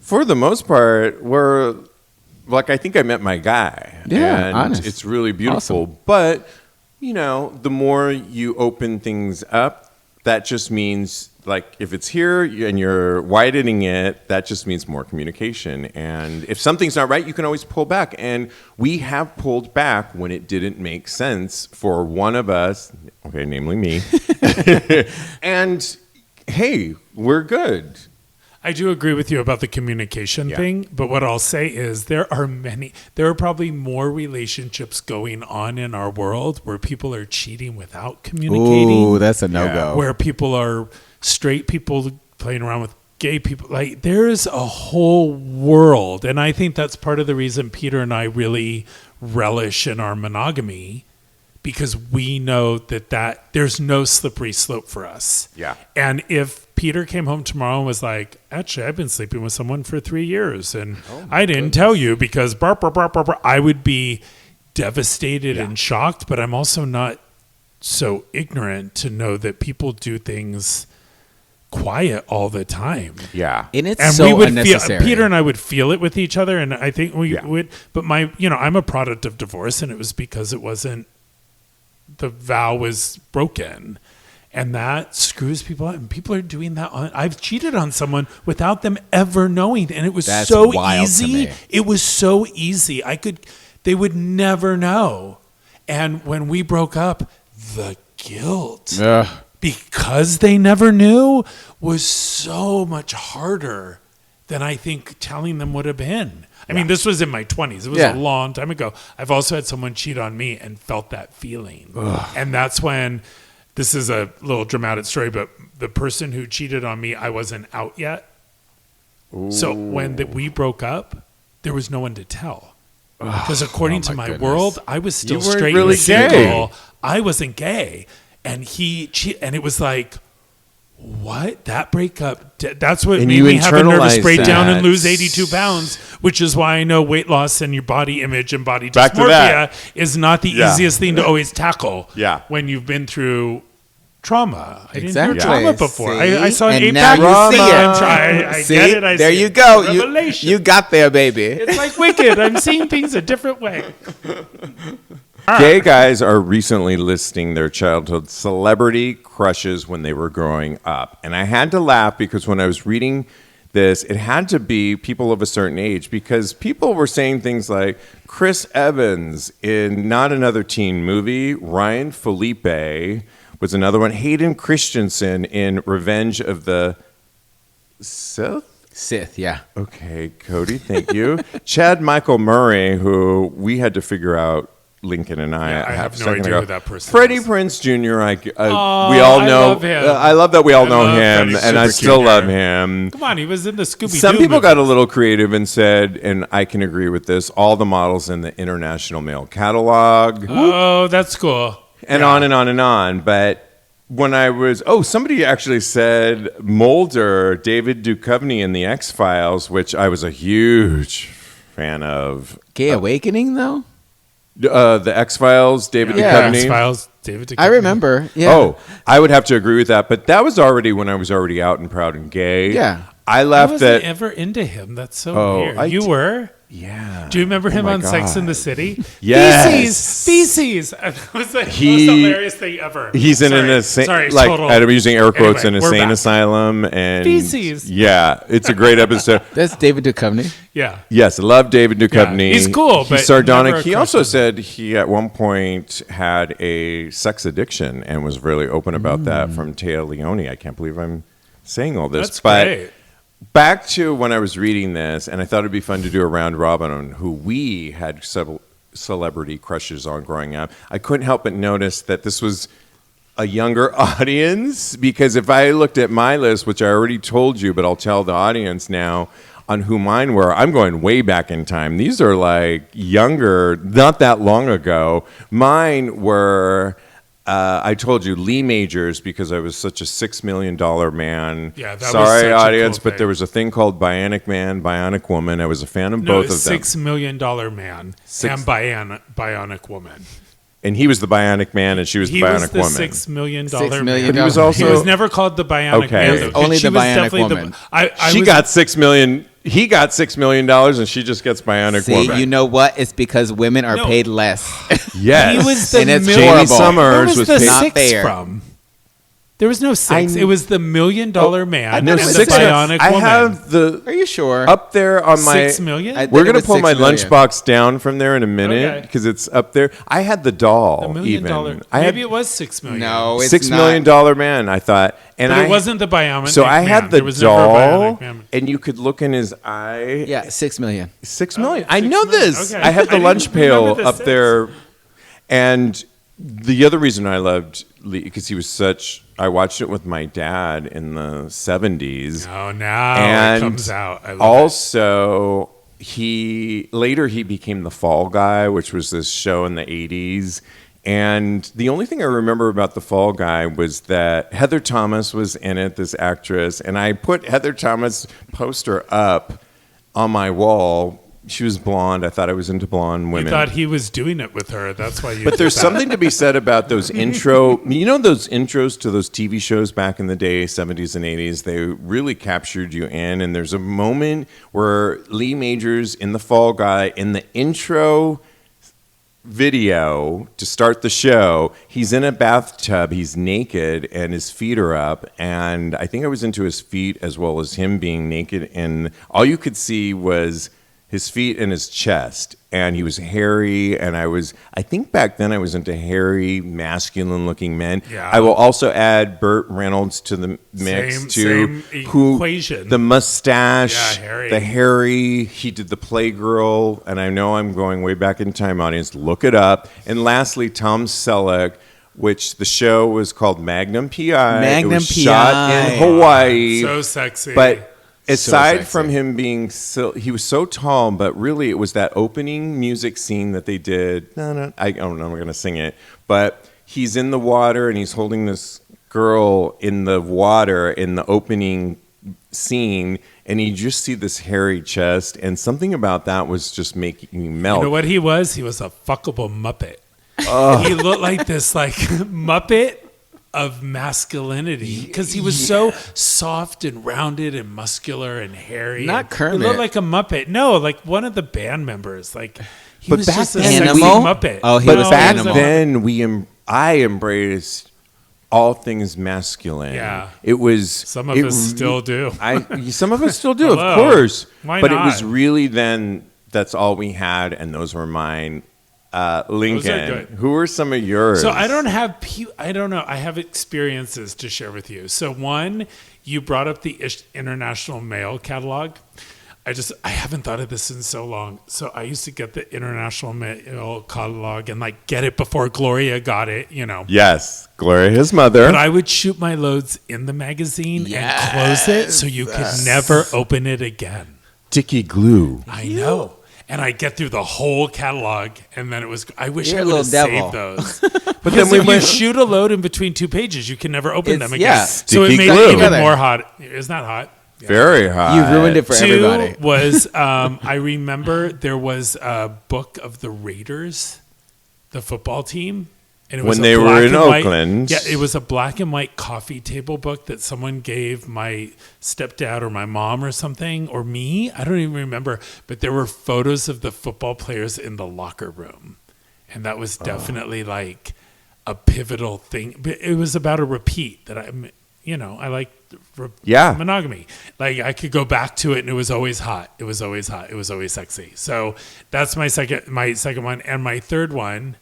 For the most part, I think I met my guy. Yeah, and honest. It's really beautiful. Awesome. But, the more you open things up, that just means, like, if it's here and you're widening it, that just means more communication. And if something's not right, you can always pull back. And we have pulled back when it didn't make sense for one of us, namely me. And, hey, we're good. I do agree with you about the communication thing, but what I'll say is there are probably more relationships going on in our world where people are cheating without communicating. Ooh, that's a no-go. Where people are straight people playing around with gay people. Like, there's a whole world, and I think that's part of the reason Peter and I really relish in our monogamy, because we know that there's no slippery slope for us. Yeah. And if Peter came home tomorrow and was like, actually, I've been sleeping with someone for 3 years and I didn't tell you because I would be devastated and shocked, but I'm also not so ignorant to know that people do things quiet all the time. Yeah. And it's so unnecessary. Peter and I would feel it with each other, and I think we would, but I'm a product of divorce, and it was because the vow was broken. And that screws people up. And people are doing that. I've cheated on someone without them ever knowing. And it was That's so wild to easy. me. It was so easy. They would never know. And when we broke up, the guilt, because they never knew, was so much harder than I think telling them would have been. I mean, this was in my 20s. It was a long time ago. I've also had someone cheat on me and felt that feeling. And that's when, this is a little dramatic story, but the person who cheated on me, I wasn't out yet. Ooh. So when we broke up, there was no one to tell. Because according to my world, I was still straight really and single. I wasn't gay. And and it was like, what? That breakup, that's what made me have a nervous breakdown and lose 82 pounds, which is why I know weight loss and your body image and body dysmorphia is not the easiest thing to always tackle when you've been through trauma. I didn't hear trauma before. I saw an APAC I get it. There you go. You got there, baby. It's like Wicked. I'm seeing things a different way. Gay guys are recently listing their childhood celebrity crushes when they were growing up. And I had to laugh because when I was reading this, it had to be people of a certain age, because people were saying things like Chris Evans in Not Another Teen Movie, Ryan Felipe was another one, Hayden Christensen in Revenge of the Sith, yeah. Okay, Kodi, thank you. Chad Michael Murray, who we had to figure out, Lincoln and I have no idea who that person Freddie is. Prinze Jr. We all know. Love him. I love that we all know him, Freddie and I Super still Jr. love him. Come on, he was in the Scooby-Doo Some people movies. got a little creative and said, and I can agree with this, all the models in the International Male Catalog. Oh, that's cool. And on and on and on. But when I was, somebody actually said Mulder, David Duchovny in The X-Files, which I was a huge fan of. Gay Awakening, though? The X-Files, David Duchovny. X-Files, David Duchovny. I remember. Yeah. Oh, I would have to agree with that. But that was already when I was already out and proud and gay. Yeah. I I left wasn't that. ever into him. That's so weird. You were? Yeah. Do you remember him my on Sex God. and the City? Yes. Feces. It was the most hilarious thing ever. He's in an insane, I'm using air quotes, Anyway, an we're insane back. asylum. And Feces. Yeah, it's a great episode. That's David Duchovny. Yeah. Yes, I love David Duchovny. Yeah, he's cool, but he's sardonic. never a He crush also on him. said he at one point had a sex addiction and was really open about that from Taya Leone. I can't believe I'm saying all this. That's but great. back to when I was reading this, and I thought it'd be fun to do a round robin on who we had celebrity crushes on growing up. I couldn't help but notice that this was a younger audience, because if I looked at my list, which I already told you, but I'll tell the audience now on who mine were, I'm going way back in time. These are like younger, not that long ago. Mine were... I told you Lee Majors, because I was such a $6 million man. Yeah, that was Sorry, such a audience, cool but thing. there was a thing called Bionic Man, Bionic Woman. I was a fan of both of them. $6 million man and Bionic Woman. And he was the Bionic Man, and she was the He Bionic was the Woman. $6 million $6 million man. But he was man. also He was never called the Bionic Okay. Man. though, Only she the was Bionic definitely Woman. She got $6 million. He got $6 million, and she just gets Bionic See, Woman. you know what? It's because women are paid less. Yes. He was the And it's million. Jamie horrible. Summers Where was was the paid. Not six fair. from? There was no six. It was the $1 million man I and know the six. Bionic I Woman. have the Are you sure? up there on my. $6 million? I think We're it gonna was pull my 6 million. lunchbox down from there in a minute Okay. because it's up there. I had the doll. $1 million. Even I Maybe had it was $6 million. No, it's $6 not. million man. I thought, and But I it wasn't the Bionic So I Man. had the There was never a doll, Bionic Man. and you could look in his eye. Yeah, 6 million. 6 million. Oh, I know 6 million. this. Okay. I had I the didn't lunch pail remember the up six. there, and the other reason I loved Lee because he was such. I watched it with my dad in the 70s. Oh, now And it comes out. I love also, he became the Fall Guy, which was this show in the 80s. And the only thing I remember about the Fall Guy was that Heather Thomas was in it, this actress, and I put Heather Thomas' poster up on my wall. She was blonde. I thought I was into blonde it. women. You thought he was doing it with her. That's why you. But did there's that. something to be said about those those intros to those TV shows back in the day, 70s and 80s, they really captured you in. And there's a moment where Lee Majors in The Fall Guy, in the intro video to start the show, he's in a bathtub, he's naked, and his feet are up. And I think I was into his feet as well as him being naked. And all you could see was his feet and his chest. And he was hairy. And I think back then I was into hairy, masculine looking men. Yeah. I will also add Burt Reynolds to the mix Same equation. The mustache, Yeah, hairy. the hairy. He did the Playgirl, and I know I'm going way back in time, audience. Look it up. And lastly, Tom Selleck, which the show was called Magnum PI. Magnum it was PI. shot in Hawaii. So sexy. But aside sexy. from him being he was so tall, but really it was that opening music scene that they did. I don't know, I'm going to sing it. But he's in the water and he's holding this girl in the water in the opening scene, and you just see this hairy chest, and something about that was just making me melt. You know what he was? He was a fuckable Muppet. He looked like this Muppet of masculinity because he was so soft and rounded and muscular and hairy. Not and Kermit. He looked like a Muppet. No, like one of the band members. Like he But was back just a then- sexy Animal? Muppet. Oh, he But was back Animal. then, I embraced all things masculine. Yeah. It was. Some of us still do. Some of us still do, Hello. of course. Why but not? it was really then. That's all we had, and those were mine. Lincoln, good. who are some of yours? So I don't have. I don't know. I have experiences to share with you. So one, you brought up the International Mail catalog. I haven't thought of this in so long. So I used to get the International Mail catalog and get it before Gloria got it, Yes, Gloria, his mother. But I would shoot my loads in the magazine and close it so you could never open it again. Sticky glue. I know. And I get through the whole catalog, and then it was. I wish You're I a would have little devil. saved those. But Because then if you shoot a load in between two pages, you can never open them again. yeah. So it Sticky made glue. it even more hot. Isn't that hot? Yeah. Very hot. You ruined it for Two everybody. was I remember there was a book of the Raiders, the football team. And it was When a they were black in and white- Oakland. Yeah, it was a black and white coffee table book that someone gave my stepdad or my mom or something, or me. I don't even remember. But there were photos of the football players in the locker room. And that was definitely a pivotal thing. But it was about a repeat that I like monogamy. I could go back to it and it was always hot. It was always hot. It was always sexy. So that's my second one. And my third one,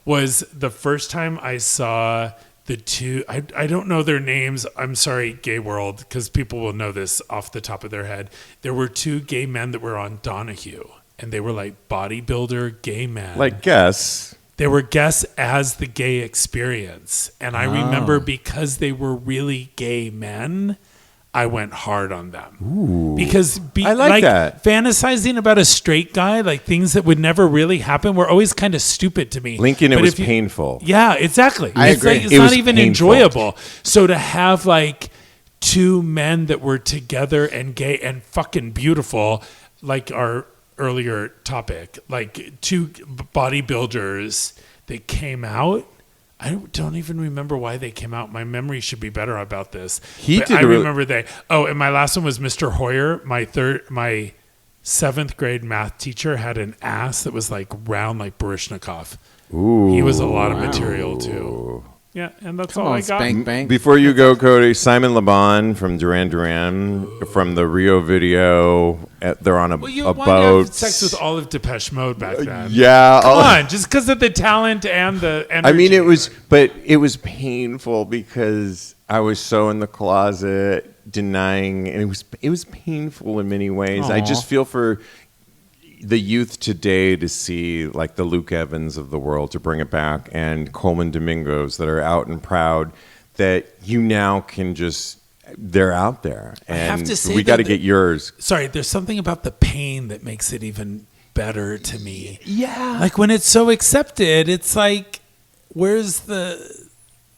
was the first time I saw the two, I don't know their names. I'm sorry, gay world, because people will know this off the top of their head. There were two gay men that were on Donahue, and they were bodybuilder gay men. guess. They were guests as the gay experience. And I remember because they were really gay men, I went hard on them. Ooh. Because I like that. fantasizing about a straight guy, things that would never really happen, were always kind of stupid to me. Lincoln, it But was if you- painful. Yeah, exactly. I It's agree. it's It not was even painful. enjoyable. So to have two men that were together and gay and fucking beautiful, like our earlier topic, two bodybuilders that came out. I don't even remember why they came out. My memory should be better about this. But I remember they. Oh, and my last one was Mr. Hoyer. My seventh grade math teacher had an ass that was round like Baryshnikov. Ooh. He was a lot of material too. Yeah, and that's all I got. Spank Bank. Before you go, Kodi, Simon Le Bon from Duran Duran from the Rio video. They're on a Well, you a wanted to boat. have sex with all of Depeche Mode back then. Yeah. Come on, just because of the talent and the energy. I mean, it was painful because I was so in the closet denying, and it was painful in many ways. I just feel for the youth today to see the Luke Evans of the world, to bring it back, and Coleman Domingos that are out and proud, that you now can just, they're out there. And have to say we got to that get yours. Sorry, there's something about the pain that makes it even better to me. Yeah. When it's so accepted, it's where's the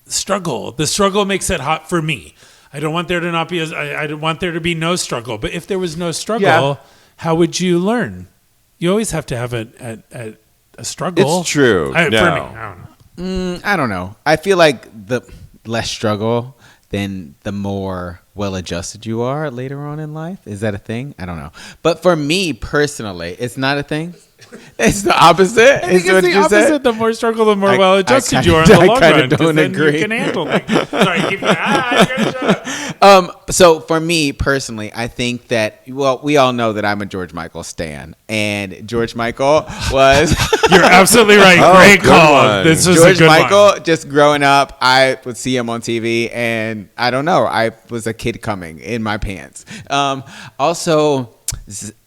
struggle? The struggle makes it hot for me. I don't want there to not be, I don't want there to be no struggle. But if there was no struggle, how would you learn? You always have to have a struggle. It's true. For me, No. I don't know. I don't know. I feel like the less struggle, then the more well-adjusted you are later on in life. Is that a thing? I don't know. But for me personally, it's not a thing. It's the opposite. I think it's the opposite. The more struggle, the more well-adjusted you are in the long run. Don't agree. You can handle things. Sorry, keep going. Shut up. So for me personally, I think that, well, we all know that I'm a George Michael stan, and George Michael was. You're absolutely right. Great call. This was George a good Michael. one. Just growing up, I would see him on TV, and I don't know. I was a kid coming in my pants. Also,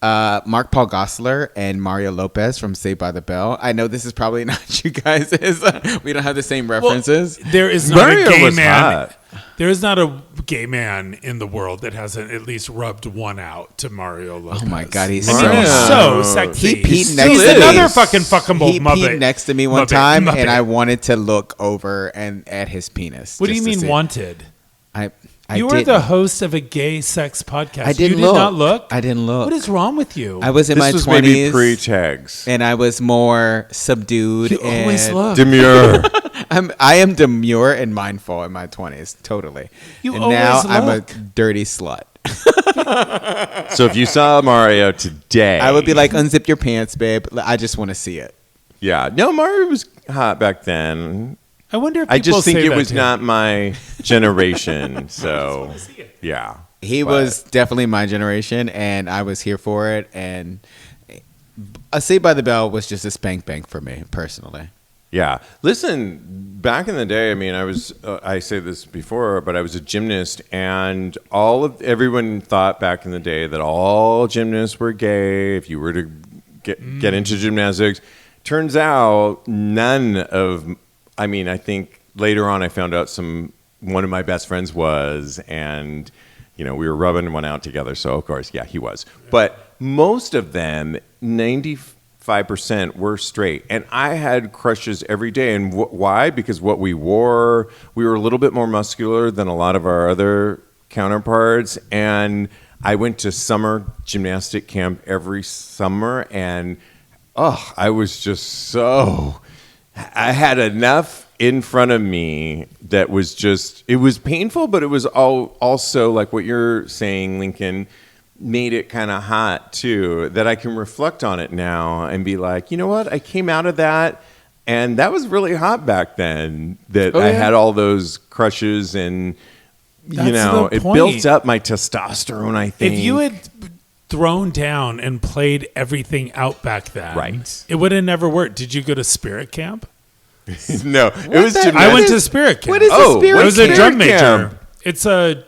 Mark Paul Gosselaar and Mario Lopez from Saved by the Bell. I know this is probably not you guys. We don't have the same references. Well, there is not Mario a gay was man. hot. There is not a gay man in the world that hasn't at least rubbed one out to Mario Lopez. Oh my God, he's so sexy. He peed He's next to me. another fucking fuckable He Muppet. peed next to me one time, and I wanted to look over and at his penis. What do you mean wanted? You were the host of a gay sex podcast. I didn't You did not look? I didn't look. What is wrong with you? I was in my 20s. This was maybe pre-tags. And I was more subdued. You always look. Demure. I am demure and mindful in my 20s, totally. You and always now look. I'm a dirty slut. So if you saw Mario today, I would be like, unzip your pants, babe. I just want to see it. yeah. No, Mario was hot back then. I wonder if I people just think say it that was to not him. my generation. So yeah. He But- was definitely my generation, and I was here for it. And a Saved by the Bell was just a spank bank for me, personally. Yeah. Listen, back in the day, I mean, I was, I say this before, but I was a gymnast, and everyone thought back in the day that all gymnasts were gay. If you were to get into gymnastics, turns out I think later on I found out one of my best friends was, and, we were rubbing one out together. So of course, yeah, he was. But most of them, 95% were straight, and I had crushes every day. And why? Because what we were a little bit more muscular than a lot of our other counterparts. And I went to summer gymnastic camp every summer, and I was just I had enough in front of me that was just, it was painful, but it was also like what you're saying, Lincoln, made it kind of hot too, that I can reflect on it now and be like, you know what, I came out of that and that was really hot back then, that I had all those crushes, and it built up my testosterone, I think. If you had thrown down and played everything out back then, Right. it would have never worked. Did you go to Spirit Camp? No, it was gymnastics. I went to Spirit Camp. What is a Spirit I was a Camp? drum major. Camp. It's a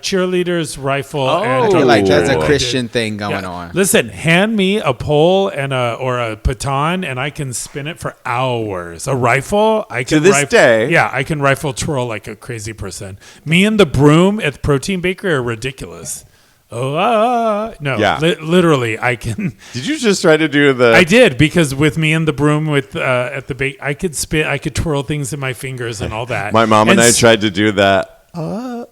cheerleader's rifle. and I drum feel like major. that's a Cool. Christian thing going on. Listen, hand me a pole and or a baton, and I can spin it for hours. A rifle, I can To this day. Yeah, I can rifle twirl like a crazy person. Me and the broom at the Protein Bakery are ridiculous. No, Yeah. literally, I can. Did you just try to do the? I did, because with me and the broom at the bake, I could spin, I could twirl things in my fingers and all that. My mom and I tried to do that.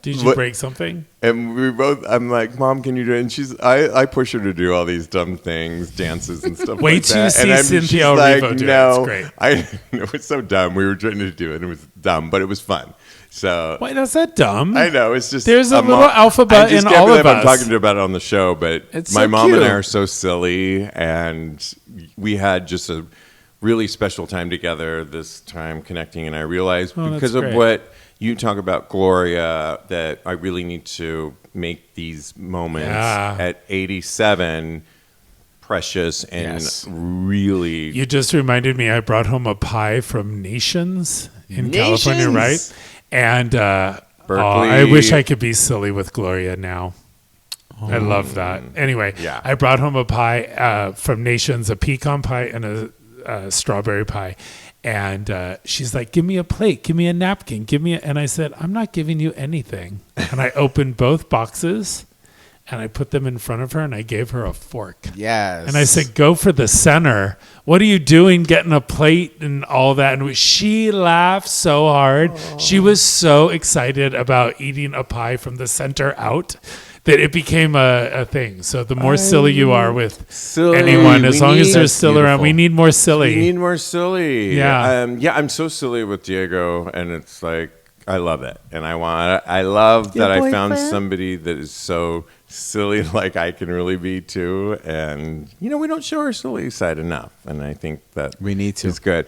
Did you What- break something? And we both, I'm like, Mom, can you do it? And I push her to do all these dumb things, dances and stuff Wait like till you that. see And Cynthia she's Erivo like, do it. no. It's great. It was so dumb. We were trying to do it, and it was dumb, but it was fun. So Why, that's that dumb? I know, it's just. There's a I'm little alphabet I just in can't all believe of I'm us. talking to you about it on the show, but It's my so mom and I cute. are so silly, and we had just a really special time together this time connecting, and I realized Oh, that's because of great. what you talk about, Gloria, that I really need to make these moments Yeah. at 87 precious and Yes. really. You just reminded me, I brought home a pie from Nations in California, right? Nations? And Berkeley. I wish I could be silly with Gloria now. I love that. Anyway, Yeah. I brought home a pie from Nations, a pecan pie and a strawberry pie. And she's like, give me a plate, give me a napkin, and I said, I'm not giving you anything. And I opened both boxes and I put them in front of her and I gave her a fork. Yes. And I said, go for the center. What are you doing getting a plate and all that? And she laughed so hard. She was so excited about eating a pie from the center out that it became a thing. So the more silly you are with Silly. anyone, as We long as need- they're That's still around, beautiful. we need more silly. We need more silly. Yeah. I'm so silly with Diego, and it's like, I love it, and I love that I found somebody that is so silly, like I can really be too. And we don't show our silly side enough, and I think that we need to. It's good.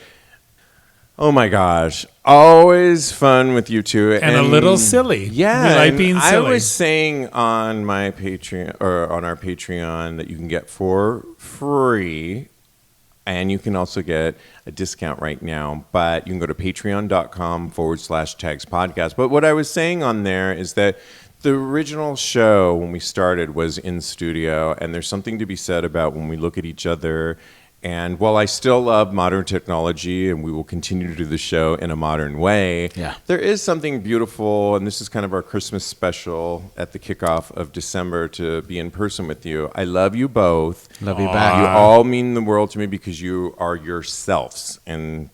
Oh my gosh, always fun with you two, and a little silly. Yeah, we like being silly. I was saying on my Patreon or on our Patreon that you can get for free. And you can also get a discount right now, but you can go to patreon.com/TAGSPodcast. But what I was saying on there is that the original show when we started was in studio, and there's something to be said about when we look at each other. And while I still love modern technology and we will continue to do the show in a modern way, there is something beautiful, and this is kind of our Christmas special at the kickoff of December to be in person with you. I love you both. Love you back. You all mean the world to me because you are yourselves, and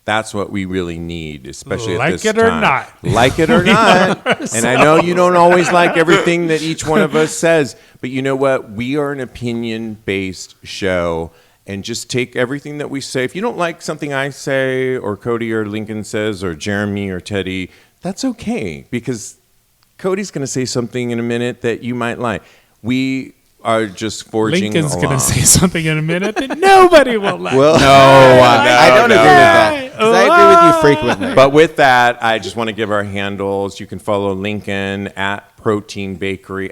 that's what we really need, especially at this time. Like it or not. And I know you don't always like everything that each one of us says, but you know what? We are an opinion-based show. And just take everything that we say. If you don't like something I say, or Kodi or Lincoln says, or Jeremy or Teddy, that's okay. Because Cody's going to say something in a minute that you might like. We are just forging Lincoln's along. going to say something in a minute that nobody will like. Well, I don't agree with that. Because I agree with you frequently. But with that, I just want to give our handles. You can follow Lincoln at Protein Bakery,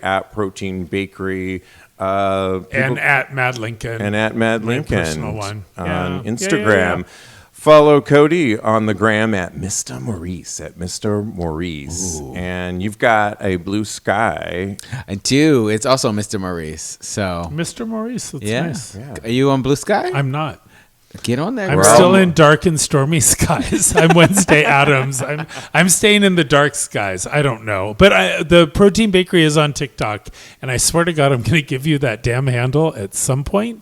and at Mad Lincoln. And at Mad Lincoln. Personal one. On Instagram. Yeah. Follow Kodi on the gram at Mr. Maurice, Ooh. And you've got a blue sky. And two, it's also Mr. Maurice. So Mr. Maurice, that's nice. Yeah. Are you on blue sky? I'm not. Get on there. I'm still in dark and stormy skies. I'm Wednesday Addams. I'm staying in the dark skies. I don't know. But the Protein Bakery is on TikTok, and I swear to God, I'm going to give you that damn handle at some point.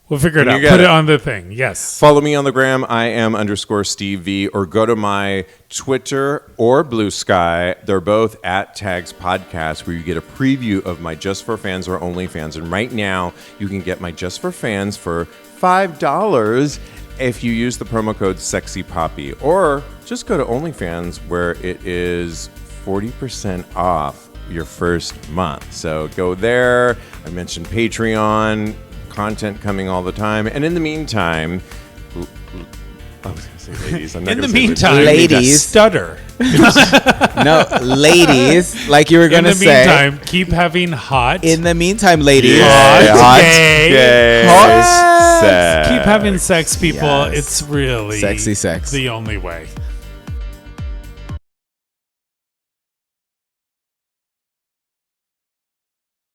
We'll figure it out. Put it on the thing. Yes. Follow me on the gram. I am _Stevie, or go to my Twitter or Blue Sky. They're both at TAGSPodcast, where you get a preview of my Just for Fans or OnlyFans. And right now, you can get my Just for Fans for $5 if you use the promo code SexyPoppy, or just go to OnlyFans, where it is 40% off your first month. So go there. I mentioned Patreon, content coming all the time. And in the meantime, I was going to say ladies. I'm not in the gonna say meantime, ladies. Stutter. No, ladies, like you were going to say. In the meantime, keep having hot. In the meantime, ladies. Hot, gay, hot sex. Keep having sex, people. Yes. It's really sexy sex. The only way.